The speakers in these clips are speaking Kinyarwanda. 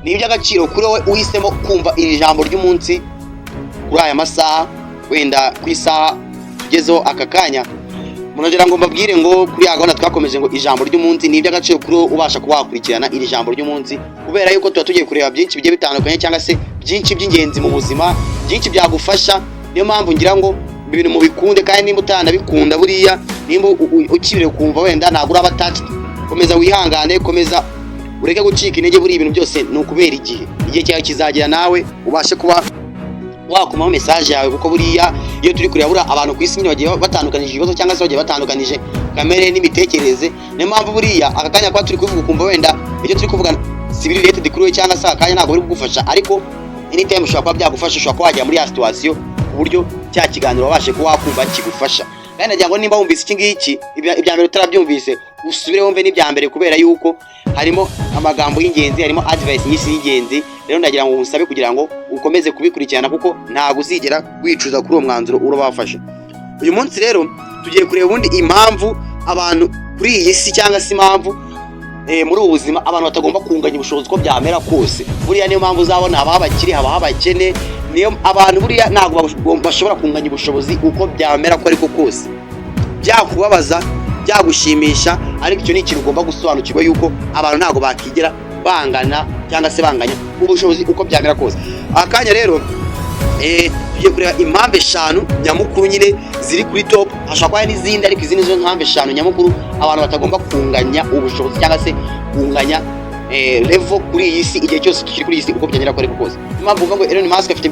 ni iby'agaciro kuri wowe uhisemo kumva iri jambo ry'umunsi kuri aya masaha, wenda ku isaha tugezeho aka kanya. Munagera ngo mbabwire ngo kuri ya gahunda twakomeje ngo ijambo ry'umunsi ni iby'agaciro kuri wowe ubasha kuba wakurikirana iri jambo ry'umunsi, kubera yuko tuba tugiye kureba byinshi bigiye bitandukanye cyangwa se byinshi by'ingenzi mu buzima, byinshi byagufasha. Niyo mpamvu ngira ngo ibintu mubikunde, kandi nimba utanabikunda buriya, nimba ukibire kumva wenda ntabwo uraba attached, komeza wihangane, komeza ureke gucika intege. Buri ibintu byose ni ukubera igihe cyawe kizagera nawe ubashe kuba wakumaho message yawe, kuko buriya iyo turi kureba buriya abantu ku isi nyine bagiye batandukanije ibibazo cyangwa se bagiye batandukanije kamere n'imitekerereze. Niyo mpamvu buriya aka kanya kwa turi kuvuga ukumva wenda ibyo turi kuvuga si biri related kuri we, cyangwa se akanya ntabwo biri kugufasha, ariko anytime ushobora kuba byagufasha, ushobora kuba wajya muri ya situation ku buryo cya kiganiro wabashe kuba wakumva kigufasha. Kandi nagira ngo nimba wumvise iki ngiki, ibya mbere utarabyumvise usubire wumve n'ibya mbere, kubera yuko harimo amagambo y'ingenzi, harimo advice nyinshi y'ingenzi. Rero ndagira ngo usabe kugira ngo ukomeze kubikurikirana, kuko ntabwo uzigera wicuza kuri uwo mwanzuro urabafashe. Uyu munsi rero tugiye kureba ubundi impamvu abantu kuri iyi si, cyangwa se impamvu muri ubu buzima abantu batagomba kunganya ubushobozi uko byamera kose. Buriya niyo mpamvu uzabona habaho abakiri, habaho abakene. Niyo abantu buriya ntabwo bashobora kunganya ubushobozi uko byamera ko ariko kose, byakubabaza byagushimisha, ariko icyo ni ikintu ugomba gusobanukirwa, yuko abantu ntabwo bakigera bangana cyangwa se banganya ubushobozi uko byamera kose. Akanya rero tugiye kureba impamvu 5 nyamukuru nyine ziri kuri top. Hashobora kuba n'izindi, ariko izi nizo mpamvu 5 nyamukuru abantu batagomba kunganya ubushobozi cyangwa se kunganya level kuri iyi si, igihe cyose tukiri kuri iyi si uko byagera ko ariko kose. Impamvu uvuga ngo Elon Musk afite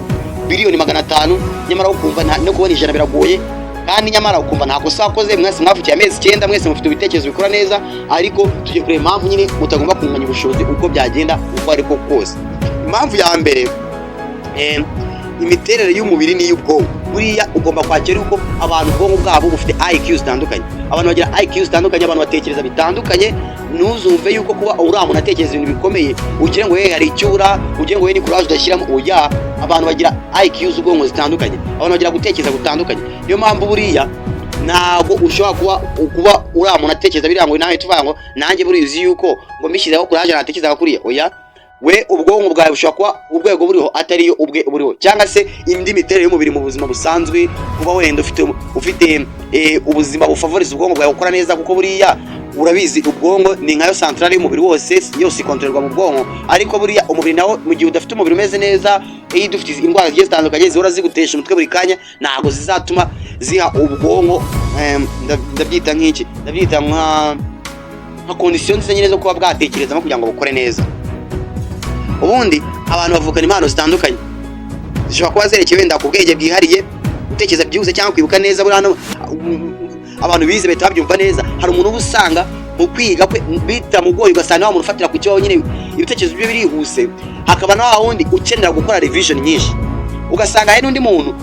biliyoni 500, nyamara ukumva no kubona ijana biragoye, kandi nyamara ukumva nta kosa wakoze. Mwese mwavukiye amezi 9, mwese mufite ibitekerezo bikora neza, ariko tugiye kureba impamvu nyine mutagomba kunganya ubushobozi uko byagenda uko ariko kose. Impamvu ya mbere, imiterere y'umubiri n'iy'ubwonko. Buriya ugomba kwakira uko abantu ubwonko bwabo bufite IQ zitandukanye. Abantu bagira IQ zitandukanye, abantu batekereza bitandukanye. Ntuzumve yuko kuba uriya muntu atekereza ibintu bikomeye ugire ngo hari icyura, ugire ngo ni courage udashyiramo. Oya, abantu bagira IQ z'ubwonko zitandukanye, abantu bagira gutekereza gutandukanye. Niyo mpamvu buriya ntabwo ushobora kuba uriya muntu atekereza biriya ngo nawe tuvuga ngo nanjye buriya uzi yuko ngo mbishyizeho courage natekereza kuriya. Oya, we ubwonko bwawe bushobora kuba urwego buriho atariyo ubwe buriho, cyangwa se indi miterere y'umubiri mu buzima busanzwe, kuba wenda ufite ubuzima bufavoriza ubwonko bwawe gukora neza, kuko buriya urabizi ubwonko ni nkayo centrale y'umubiri wose, yose ikontorerwa mu bwonko. Ariko buriya umubiri nawo mu gihe udafite umubiri umeze neza, iyo dufite indwara zigiye zitandukanye zihora zigutesha umutwe buri kanya, ntabwo zizatuma ziha ubwonko ndabyita nk'iki, ndabyita nka condition nziza nyine zo kuba bwatekerezamo kugira ngo bukore neza. Ubundi abantu bavukana impano zitandukanye, zishobora kuba zerekeye wenda ku bwenge bwihariye, gutekereza byihuse cyangwa kwibuka neza. Buriya abantu bize bahita babyumva neza. Hari umuntu uba usanga mu kwiga kwe bitamugoye, ugasanga wa muntu ufatira ku kibaho nyine ibitekerezo bye birihuse. Hakaba na wundi ukenera gukora revision nyinshi, ugasanga hari n'undi muntu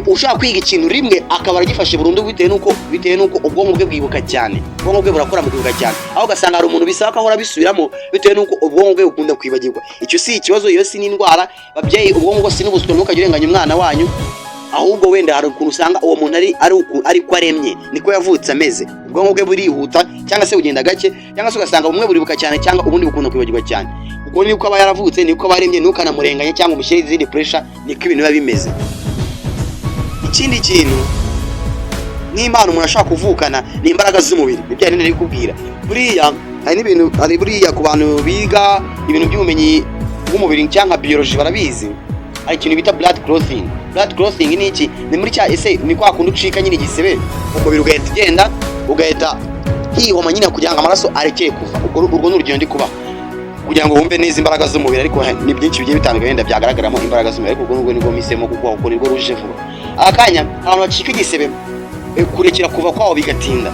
ushaka kwiga ikintu rimwe akaba aragifashe burundu, bitewe nuko ubwonko bwe bwibuka cyane, ubwonko bwe burakora mu kwibuka cyane. Aho ugasanga hari umuntu bisaba ko ahora bisubiramo, bitewe nuko ubwonko bwe bukunda kwibagirwa. Icyo si ikibazo, iyo si n'indwara. Babyeyi, ubwonko bwose n'ubuswa, ntukajye urenganya umwana wanyu, ahubwo wenda hari ukuntu usanga uwo muntu ari ko aremye, niko yavutse ameze. Ubwonko bwe burihuta cyangwa se bugenda gake, cyangwa se ugasanga bumwe buribuka cyane cyangwa ubundi bukunda kwibagirwa cyane. Uko niko aba yaravutse, niko aba aremye, ntukanamurenganye cyangwa umushyire izindi pressure, niko ibintu biba bimeze. Ikindi kintu nk'impano umuntu ashaka kuvukana ni imbaraga z'umubiri. Ibyo nari kubwira, buriya hari n'ibintu, hari buriya ku bantu biga ibintu by'ubumenyi bw'umubiri cyangwa biology barabizi, hari ikintu bita blood clotting. Blood clotting ni iki? Ni muri cya ni kwa kundi ucika nyine igisebe, umubiri ugahita ugenda ugahita hihoma nyine kugira ngo amaraso arekeye kuva. Urwo ni urugendo ndi kubaho kugira ngo wumve neza imbaraga z'umubiri, ariko ni byinshi bigiye bitandukanye wenda byagaragaramo imbaraga z'umubiri, ariko urwo nirwo misemo kuko uko nirwo ruje vuba. Akanya abantu bacika igisebe kurekera kuva kwawo bigatinda.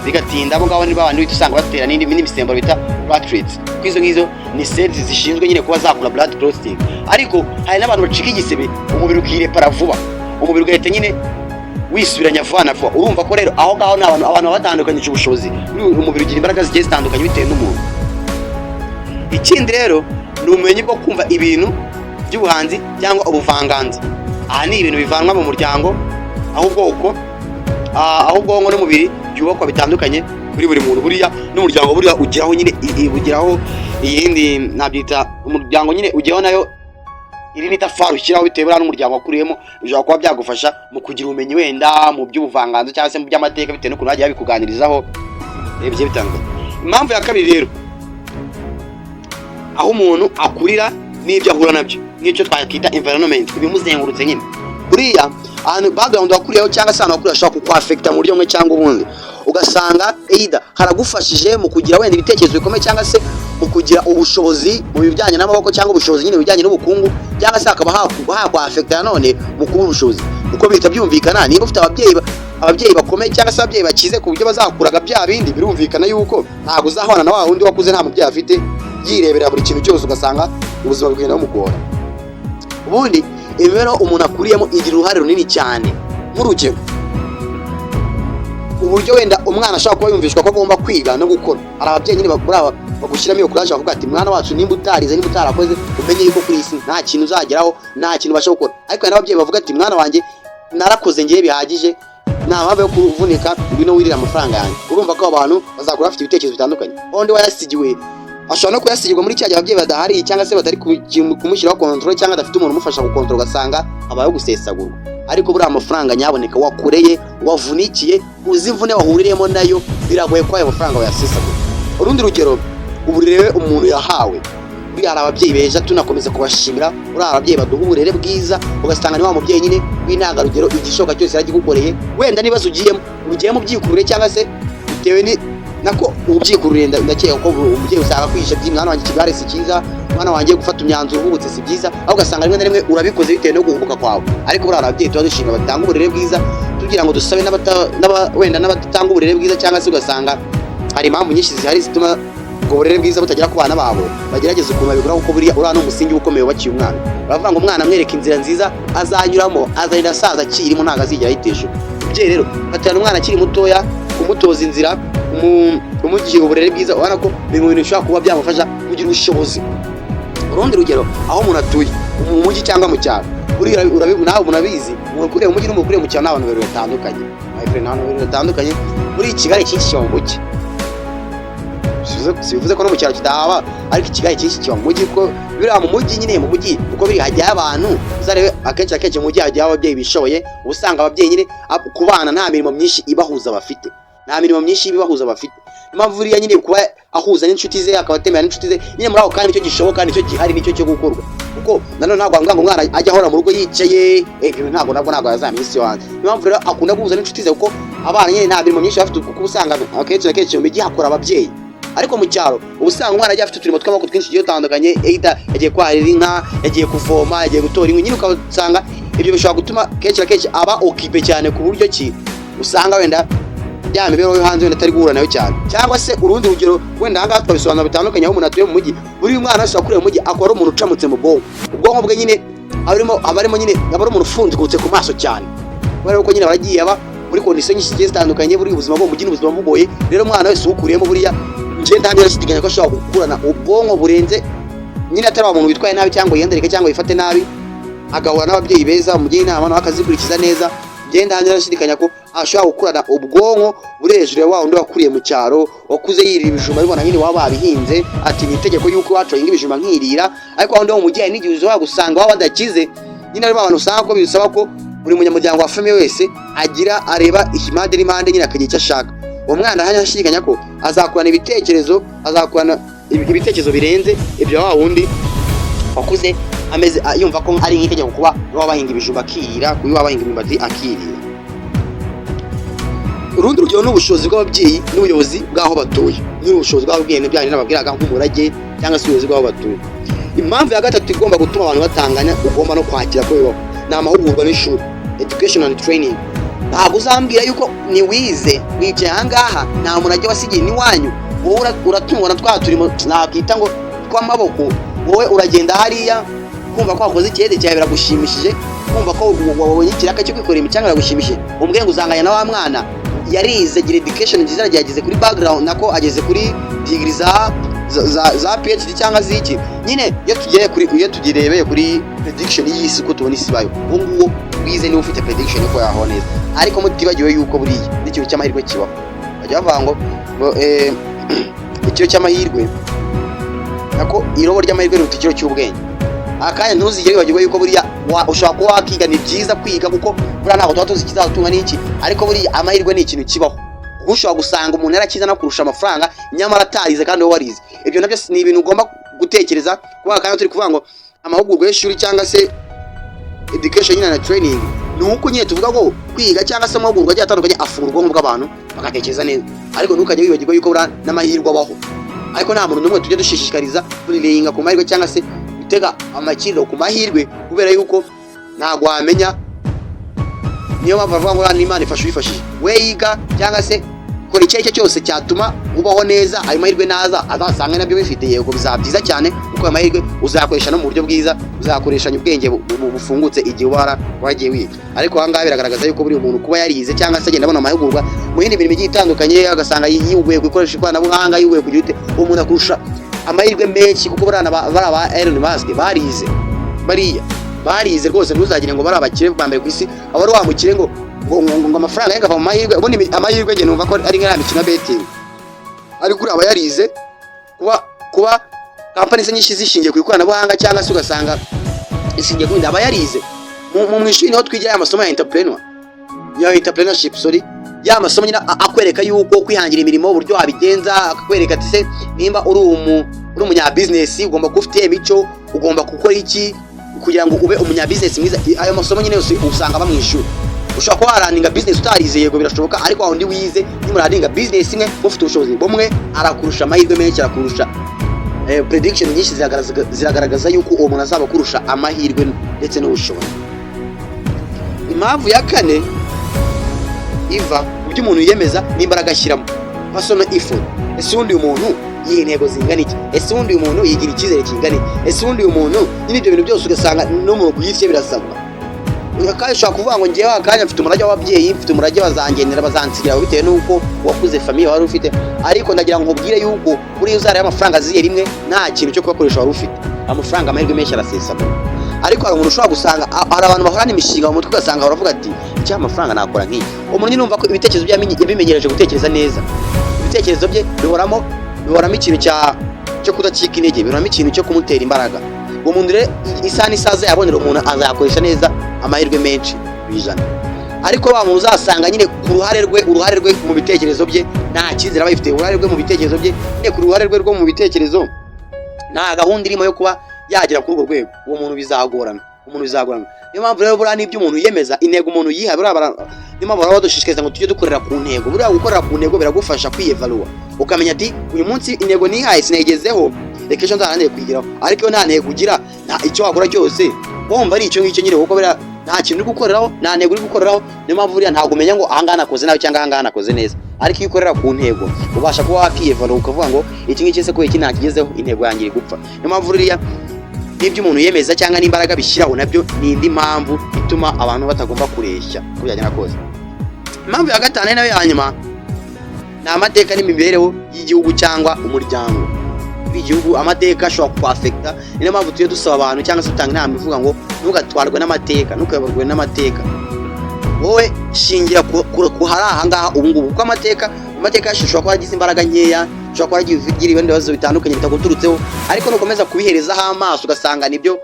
Abo ngabo ni babandi uhita usanga batera n'imisemburo bita platelets. Kwizo ngizo ni cells zishinzwe nyine kuba zakora blood clotting. Ariko hari n'abantu bacika igisebe umubiri ukirepara vuba, umubiri ugahita nyine wisubiranya vuba. Urumva ko rero aho ngaho abantu batandukanyije ubushobozi, umubiri ugira imbaraga zigiye zitandukanye bitewe n'umuntu. Ikindi rero ni ubumenyi bwo kumva ibintu by'ubuhanzi cyangwa ubuvanganzo. Aha ni ibintu bivanwa mu muryango, aho ubwonko n'umubiri byubakwa bitandukanye. kuri buri muntu buriya n'umuryango buriya ugeraho nyine ugeraho iyindi nabyita umuryango nyine ugeraho nayo iri ni tafari ushyiraho bitewe n'umuryango wakuriyemo bishobora kuba byagufasha mu kugira ubumenyi wenda mu by'ubuvanganzo cyangwa se mu by'amateka bitewe n'ukuntu bagiye babikuganirizaho bigiye bitandukanye. Impamvu ya kabiri rero aho umuntu akurira n'ibyo ahura nabyo nk'icyo twakita environment ibimuzengurutse nyine buriya ahantu background wakuriyeho cyangwa se ahantu wakuriye ashobora kukwafekita mu buryo bumwe cyangwa ubundi ugasanga either haragufashije mu kugira wenda ibitekerezo bikomeye cyangwa se mu kugira ubushobozi mu bijyanye n'amaboko cyangwa ubushobozi nyine bijyanye n'ubukungu cyangwa se hakaba hakwafekita nanone mu kuba ubushobozi uko bihita byumvikana. Niba ufite ababyeyi bakomeye cyangwa se ababyeyi bakize ku buryo bazakuraga bya bindi birumvikana yuko ntabwo uzahwana na wa wundi wakuze nta mubyeyi afite yirebera buri kintu cyose ugasanga ubuzima bugenda bumugora. Ubundi imibereho umuntu akuriyemo igira uruhare runini cyane. Nk'urugero uburyo wenda umwana ashobora kuba yumvishwa ko agomba kwiga no gukora. Hari ababyeyi nyine bagushyiramo iyo kuraje bavuga ati mwana wacu nimba utarize nimba utarakoze umenye yuko kuri isi nta kintu uzageraho nta kintu ubasha gukora. Ariko hari n'ababyeyi bavuga ati mwana wanjye narakoze ngiye bihagije nta mpamvu yo kuvunika ngwino wirira amafaranga yanjye. Urumva ko abantu bazakura bafite ibitekerezo bitandukanye. Undi wayasigiwe ashobora no kuyasigirwa muri cya gihe ababyeyi badahari cyangwa se batari kumushyiraho control cyangwa adafite umuntu umufasha gukontrola ugasanga abayeho gusesagurwa. Ariko buriya amafaranga nyaboneka wakoreye wavunikiye uzi imvune wahuriyemo nayo biragoye ko ayo mafaranga wayasesagura. Urundi rugero uburere umuntu yahawe buriya hari ababyeyi beza tunakomeza kubashimira buriya ababyeyi baduha uburere bwiza ugasanga ni wa mubyeyi nyine w'intangarugero igishoboka cyose yaragigukoreye wenda nibazo ugiyemo ubyikurure cyangwa se bitewe ni nako ubyikurure ndakeka ko umubyeyi usanga kwisha mwana wanjye ikigare si cyiza mwana wanjye gufata imyanzuro ubutse si byiza aho ugasanga rimwe na rimwe urabikoze bitewe no guhubuka kwawe. Ariko buriya ababyeyi tuba dushimira batanga uburere bwiza tugira ngo dusabe wenda n'abatanga uburere bwiza cyangwa se ugasanga hari impamvu nyinshi zihari zituma ubwo burere bwiza butagera ku bana babo bagerageza ukuntu babigura kuko buriya uriya ni umusingi ukomeye wabakiye umwana. Baravuga ngo umwana amwereka inzira nziza azanyuramo azahita asaza akirimo ntabwo azigera ayiteshuka. Umubyeyi rero agatana umwana akiri mutoya kumutoza inzira umugira uburere bwiza ubona ko biri mu bintu bishobora kuba byamufasha kugira ubushobozi. Urundi rugero aho umuntu atuye mu mujyi cyangwa mu cyaro buriya nawe munabizi umuntu ukuriye mu mujyi n'umuntu ukuriye mu cyaro n'abantu babiri batandukanye. N'abantu babiri batandukanye muri Kigali cyinshi kiba mu mujyi sibivuze ko no mu cyaro kitahaba ariko Kigali cyinshi kiba mu mujyi ko biriya mu mujyi nyine mu mujyi uko biri hajyayo abantu uzarebe akenshi mu mujyi hajyayo ababyeyi bishoboye usanga ababyeyi nyine ku bana nta mirimo myinshi ibahuza bafite impamvu buriya nyine kuba ahuza n'inshuti ze akabatemera n'inshuti ze nyine muri ako kandi nicyo gishoboka nicyo gihari nicyo cyo gukorwa kuko nanone ntabwo ngo umwana ajya ahora mu rugo yicaye ntabwo yazamenya isi wanjye. Impamvu rero akunda guhuza n'inshuti ze kuko abana nyine nta mirimo myinshi bafite kuko usanga akenshi na kenshi mu mijyi hakora ababyeyi ariko mu cyaro ubusanga umwana agiye afite uturimo tw'amaboko twinshi tugiye dutandukanye yagiye kwahirira inka yagiye kuvoma yagiye gutora inkwi nyine ukasanga ibyo bishobora gutuma kenshi na kenshi aba okipe cyane ku buryo ki usanga wenda ya mibereho yo hanze wenda atari guhura nayo cyane. Cyangwa se urundi rugero wenda ahangaha twabisobanura bitandukanye aho umuntu atuye mu mujyi buri mwana wese wakuriye mu mujyi akora umuntu ucamutse mu ubwonko bwe nyine abarimo nyine aba ari umuntu ufunzwe ku maso cyane kubera ko nyine baragiye aba muri kondisiyo nyinshi zigiye zitandukanye buri ubuzima bwo mu mujyi n'ubuzima bugoye. Rero umwana wese uwukuriyemo buriya njye ntangira shidiganya ko ashobora gukurana ubwonko burenze nyine atari umuntu witwaye nabi cyangwa yiyandarike cyangwa yifate nabi agahura n'ababyeyi beza bamugira inama nawe akazikurikiza neza. Njye ntangira shidikanya ko ashobora gukurana ubwonko buri hejuru ya wa wundi wakuriye mu cyaro wakuze yirira ibijumba bibona nyine waba babihinze ati ni itegeko yuko iwacu bahinga ibijumba nkirira. Ariko wundi wo mu mujyi n'igihe uza gusanga waba badakize nyine ari abantu usanga ko bisaba ko buri munyamuryango wa famille wese areba impande n'impande nyine akagira icyo ashaka. Uwo mwana hanyashidikanya ko azakurana ibitekerezo birenze ibyo wa wundi wakuze ameze yumva ko ari nk'itegeko kuba waba bahinga ibijumba akirira kuba waba bahinga imyumbati akirira. Urundi rugero n'ubushobozi bw'ababyeyi n'ubuyobozi bw'aho batuye n'ubushobozi bw'ababyeyi n'ibyanyu n'ababwiraga nk'umurage cyangwa se ubuyobozi bw'aho batuye. Impamvu ya gatatu igomba gutuma abantu batanganya ugomba no kwakira ko bibaho ni amahugurwa n'ishuri education and training. Ntabwo uzambwira yuko ni wize wicaye ahangaha nta murage wasigiye n'iwanyu wowe uratungwa na twa turimo nakita ngo tw'amaboko wowe uragenda hariya kumva ko wakoze ikirere cyawe biragushimishije kumva ko wabonye ikiraka cyo kwikorera imicanga biragushimishije umbwiye ngo uzanganya na wa mwana yarize gira education nziza yageze kuri background nako ageze kuri degree za PhD cyangwa ziki nyine iyo tugirebeye kuri prediction y'isi ko tubona isi bayo ubwo wize niwe ufite prediction ko yaho neza. Ariko mutibagiwe yuko buriya n'ikintu cy'amahirwe kibaho bajya bavuga ngo ikiro cy'amahirwe nako irobo ry'amahirwe riruta ikiro cy'ubwenge. Akanya ntuzigere wibagirwa yuko buriya ushobora kuba wakiga, ni byiza kwiga kuko buriya ntabwo tuba tuzi ikizatunga n'iki, ariko buriya amahirwe ni ikintu kibaho. Kuko ushobora gusanga umuntu yarakiza no kurusha amafaranga nyamara atarize kandi wowe warize. Ibyo nabyo ni ibintu ugomba gutekereza, kuko kandi turi kuvuga ngo amahugurwa y'ishuri cyangwa se education na training, ni uko nyine tuvuga ngo kwiga cyangwa se amahugurwa agiye atandukanye afungura ubwonko bw'abantu bagatekereza neza, ariko ntukajya wibagirwa yuko buriya n'amahirwe abaho. Ariko nta muntu n'umwe tujya dushishikariza kuriringa ku mahirwe cyangwa se gutega amakiriro ku mahirwe, kubera yuko ntabwo wamenya. Niyo mpamvu bavuga ngo n'Imana ifasha uyifashije. We yiga cyangwa se kora icyo cyose cyatuma ubaho neza, ayo mahirwe naza azasanga nabyo bifite, yego bizaba byiza cyane, kuko ayo mahirwe uzayakoresha no mu buryo bwiza, uzayakoreshanya ubwenge bufungutse igihe uba wagiye wiga. Ariko aha ngaha biragaragaza yuko buri umuntu kuba yarize cyangwa se agenda abona amahugurwa mu yindi mirimo igiye itandukanye, agasanga yihuguye gukoresha ikoranabuhanga, yihuguye kugira ute, uwo muntu akurusha amahirwe menshi, kuko bari aba Elon Musk barize rwose. Ntuzagire ngo bari abakire ba mbere ku isi, aba ari wamukire ngo amafaranga yanga ava mu mahirwe. Ubundi amahirwe nge numva ko ari nka mikino betting, ariko uri aba yarize kuba kampani ze nyinshi zishingiye ku ikoranabuhanga, cyangwa se ugasanga ishingiye ku bindi. Aba yarize mu ishuri niho twigira ya masomo ya entrepreneurship, ya masomo nyine akwereka yuko kwihangira imirimo, uburyo wabigenza, akakwereka ati se nimba uri umunyabusiness ugomba kuba ufite imico, ugomba gukora iki kugira ngo ube umunyabusiness mwiza. Ayo masomo nyine yose usanga mu ishuri. Ushobora kuba waraninga business utarize, yego birashoboka, ariko aho ndi wize nimuraninga business imwe mufite ubushobozi bumwe, arakurusha amahirwe menshi, arakurusha prediction nyinshi ziragaragaza yuko uwo muntu azaba kurusha amahirwe ndetse n'ubushobozi. Impamvu ya kane iva ku byo umuntu yiyemeza n'imbaraga ashyiramo, personal effort. Ese undi umuntu yiha intego zingana iki? Ese undi umuntu yigira icyizere kingana iki? Ese undi umuntu nyine ibyo bintu byose ugasanga no mu kuyifye birasabwa. Kandi ushobora kuvuga ngo ngewe akanya mfite umurage w'ababyeyi, mfite umurage bazangendera bazansigira bitewe n'uko wakuze famille wari ufite, ariko ndagira ngo nkubwire yuko buri uzara y'amafaranga aziye rimwe nta kintu cyo kubakoresha wari ufite. Amafaranga amahirwe menshi arasesagura, ariko hari umuntu ushobora gusanga hari abantu bahorana imishinga mu mutwe, ugasanga baravuga ati icyo amafaranga nakora nk'iyi. Umuntu nyine numva ko ibitekerezo bye yabimenyereje gutekereza neza. Ibitekerezo bye bihoramo ikintu cyo kudacika intege, bihoramo ikintu cyo kumutera imbaraga. Uwo muntu rero isaha n'isaha yabonera umuntu azayakoresha neza amahirwe menshi bijana. Ariko wa muntu uzasanga nyine ku uruhare rwe mu bitekerezo bye nta cyizere aba yifite, uruhare rwe mu bitekerezo bye ne ku ruhare rwe rwo mu bitekerezo nta gahunda irimo yo kuba yagera kuri urwo rwego, uwo muntu bizagorana. Niyo mpamvu rero buriya n'ibyo umuntu yiyemeza, intego umuntu yiha, niyo mpamvu baba badushishikariza ngo tujye dukorera ku ntego. Buriya gukorera ku ntego biragufasha kwiyevalua, ukamenya ati uyu munsi intego nihaye sinayigezeho, reka ejo nzaranire kuyigeraho. Ariko iyo nta ntego ugira, nta icyo wakora cyose wumva ari icyo ngicyo nyine, kuko buriya nta kintu uri gukoreraho, nta ntego uri gukoreraho. Niyo mpamvu buriya ntabwo umenya ngo ahangaha nakoze nabi cyangwa ahangaha nakoze neza, ariko iyo ukorera ku ntego ubasha kuba wakiyevalua ukavuga ngo iki ngiki se ko iki ntakigezeho, intego yanjye iri gupfa. Niyo mpamvu buriya n'ibyo umuntu yemeza cyangwa n'imbaraga bishyiraho nabyo ni indi mpamvu ituma abantu batagomba kureshya uko byagenda kose. Impamvu ya gatanu nayo ya nyuma ni amateka n'imibereho y'igihugu cyangwa umuryango. Igihugu amateka ashobora kukwafekta. Niyo mpamvu tuye dusaba abantu cyangwa se utanga inama ivuga ngo ntugatwarwe n'amateka, ntukayoborwe n'amateka. Wowe shingira ku hari ahangaha ubu ngubu, kuko amateka ashobora kuba yagize imbaraga nkeya, ashobora kuba yagira ibindi bibazo bitandukanye bitaguturutseho, ariko nukomeza kubiherezaho amaso ugasanga nibyo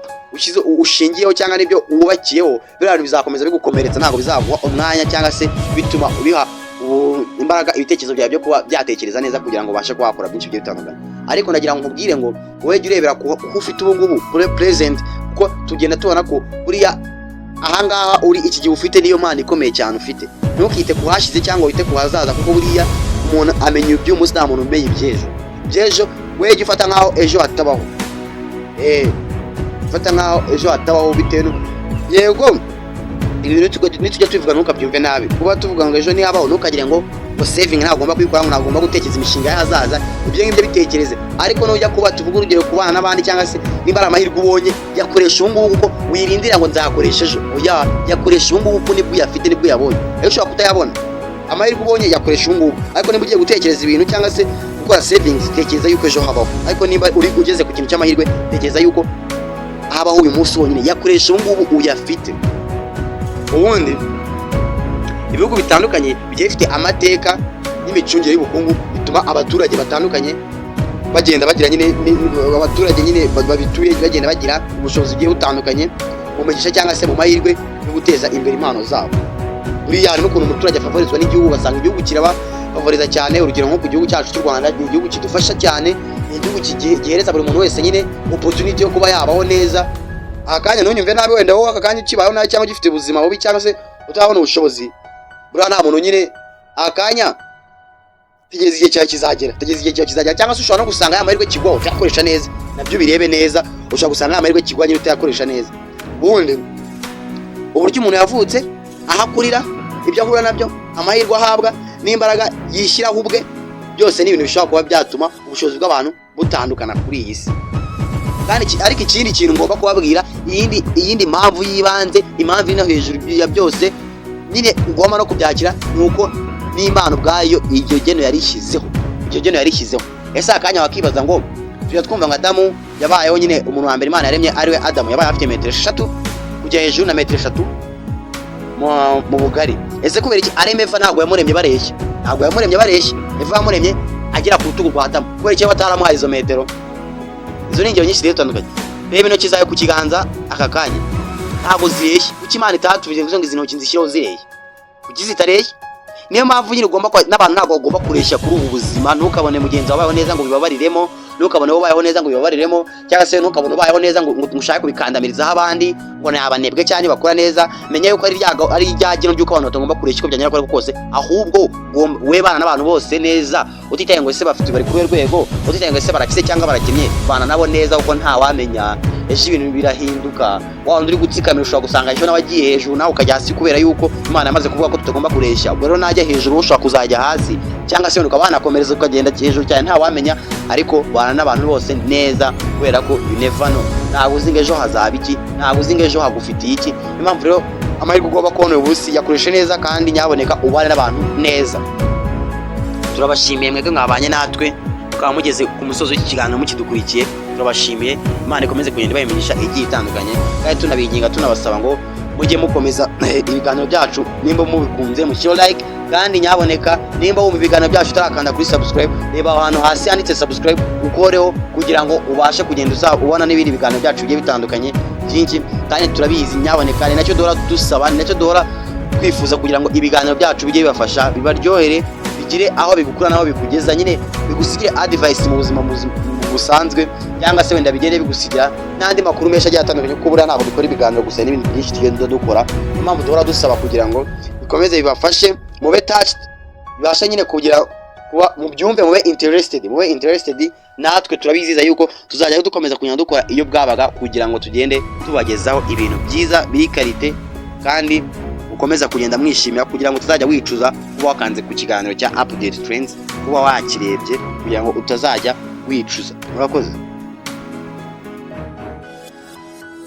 ushingiyeho cyangwa nibyo wubakiyeho, biriya bizakomeza bigukomeretsa, ntabwo bizaguha umwanya cyangwa se bituma ubiha imbaraga ibitekerezo byawe byo kuba byatekereza neza kugira ngo ubashe kuhakora byinshi bigiye bitandukanye. Ariko ndagira ngo nkubwire ngo wowe jya urebera ko ufite ubu ngubu kuri present, kuko tugenda tubona ko buriya ahangaha uri iki gihe ufite niyo mpano ikomeye cyane ufite. Ntukite ku hashize cyangwa wite ku hazaza, kuko buriya umuntu amenya iby'umunsi, nta muntu umenya iby'ejo. Wewe jya ufata nkaho ejo hatabaho, ufata nkaho ejo hatabaho bitewe yego ibintu nitujya tubivuga ntukabyumve nabi. Kuba tuvuga ngo ejo ntihabaho, ntukagire ngo saving ntagomba kwikora, ngo ntagomba gutekereza imishinga y'ahazaza. Ibyo ngibyo bitekereze, ariko nujya kuba tuvuga urugero kubana n'abandi cyangwa se nimba ari amahirwe ubonye, yakoresha ubu ngubu, kuko wirindira ngo nzakoresha ejo. Oya, yakoresha ubu ngubu kuko nibwo uyafite, nibwo uyabonye. Ejo ushobora kutayabona, amahirwe ubonye yakoresha ubu ngubu, ariko niba ugiye gutekereza ibintu cyangwa se gukora savings, tekereza yuko ejo habaho. Ariko niba uri ugeze ku kintu cy'amahirwe, tekereza yuko habaho uyu munsi wonyine, yakoresha ubu ngubu uyafite. Ubundi ibihugu bitandukanye bigiye bifite amateka n'imicungire y'ubukungu bituma abaturage batandukanye bagenda bagira nyine abaturage nyine babituye bagenda bagira ubushobozi bugiye butandukanye mu mugisha cyangwa se mu mahirwe yo guteza imbere impano zabo. Buriya hari n'ukuntu umuturage afavorizwa n'igihugu, ugasanga igihugu kirabafavoriza cyane. Urugero nko ku gihugu cyacu cy'u Rwanda, ni igihugu kidufasha cyane, ni igihugu gihereza buri muntu wese nyine opportunity yo kuba yabaho neza. Akanya ntunyumve nabi, wenda wowe akanya ukibaho nabi cyangwa gifite ubuzima bubi cyangwa se utabona ubushobozi, buriya nta muntu nyine akanya tegereza igihe cyawe kizagera, cyangwa se ushobora no gusanga ya mahirwe kigwa utayakoresha neza. Nabyo birebe neza, ushobora gusanga ya mahirwe kigwa nyine utayakoresha neza. Ubundi uburyo umuntu yavutse, ahakurira, ibyo ahura nabyo, amahirwe ahabwa n'imbaraga yishyiraho ubwe, byose ni ibintu bishobora kuba byatuma ubushobozi bw'abantu butandukana kuri iyi si. Kandi ariko ikindi kintu ngomba kubabwira, iyindi mpamvu y'ibanze, impamvu iri no hejuru ya byose nyine ugomba no kubyakira, nuko n'Imana ubwayo iryo geno yarishyizeho. Ese akanya wakibaza ngo tujya twumva ngo Adamu yabayeho nyine, umuntu wa mbere Imana yaremye ariwe Adamu, yabaye afite metero 3 kujya hejuru na metero 3 mu bugari. Ese kubera iki areme Eva? Ntabwo yamuremye bareshya, Eva yamuremye agera ku rutugu rwa Adamu. Kubera iki bataramuhaye izo metero? Izo ni ingero nyinshi zitandukanye. Reba intoki zawe ku kiganza aka kanya ntabwo zireshya. Kuki Imana itatubije ngo izi ntoki nzishyireho zireshya? Kuki zitareshya? Niyo mpamvu nyine ugomba n'abantu ntabwo bagomba kureshya kuri ubu buzima. Ntukabone mugenzi wabayeho neza ngo bibabariremo, ntukabone ubayeho neza ngo bibabariremo, cyangwa se ntukabone ubayeho neza ngo mushake kubikandamirizaho abandi ngo ni abanebwe cyane bakora neza. Menya yuko ari iryageno ry'uko abantu batagomba kureshya uko byanyura kuri kose, ahubwo we bana n'abantu bose neza, utitaye ngo ese bafite bari kuri rwego, utitaye ngo ese barakize cyangwa barakennye, bana nabo neza kuko nta wamenya ejo ibintu birahinduka. Wa wundi uri gutsikamira ushobora gusanga ejo nawe agiye hejuru, nawe ukajya hasi kubera yuko Imana yamaze kuvuga ko tutagomba kureshya. Ubwo rero najya hejuru ushobora kuzajya hasi, cyangwa se ukaba wanakomereza ukagenda hejuru cyane nta wamenya. Ariko bana n'abantu bose neza kubera ko you never know, ntabwo uzi ngo ejo hazaba iki, ntabwo uzi ngo ejo hagufitiye iki. Niyo mpamvu rero amahirwe ugomba kubona uyu munsi yakoreshe neza, kandi nyaboneka ubane n'abantu neza. Turabashimiye mwebwe mwabanye natwe, mukaba mugeze ku musozi w'iki kiganiro mukidukurikiye. Turabashimiye, Imana ikomeze kugenda ibayimenyesha igiye itandukanye, kandi tunabinginga tunabasaba ngo mujye mukomeza ibiganiro byacu. Nimba mubikunze mushyire like, kandi nyaboneka nimba wumva ibiganiro byacu utarakanda kuri subscribe, reba ahantu hasi handitse subscribe ukoreho, kugira ngo ubashe kugenda ubona n'ibindi biganiro byacu bigiye bitandukanye byinshi. Kandi turabizi nyaboneka, ni nacyo duhora dusaba, ni nacyo duhora twifuza, kugira ngo ibiganiro byacu bijye bibafasha, bibaryohere, bigire aho bigukura naho bikugeza, nyine bigusigire advice mu buzima busanzwe, cyangwa se wenda bigende bigusigira n'andi makuru menshi agiye atandukanye, kuko buriya ntabwo dukora ibiganiro gusa, n'ibindi byinshi tugenda dukora. Niyo mpamvu duhora dusaba kugira ngo bikomeze bibafashe, mube touched, bibasha nyine kugira kuba mubyumve, mube interested. Natwe turabiziza yuko tuzajya dukomeza kugenda dukora iyo bwabaga, kugira ngo tugende tubagezaho ibintu byiza biri karite, kandi ukomeza kugenda mwishimira, kugira ngo tuzajya wicuza kuba wakanze ku kiganiro cya Update Trends, kuba wakirebye, kugira ngo utazajya wicuza. Murakoze.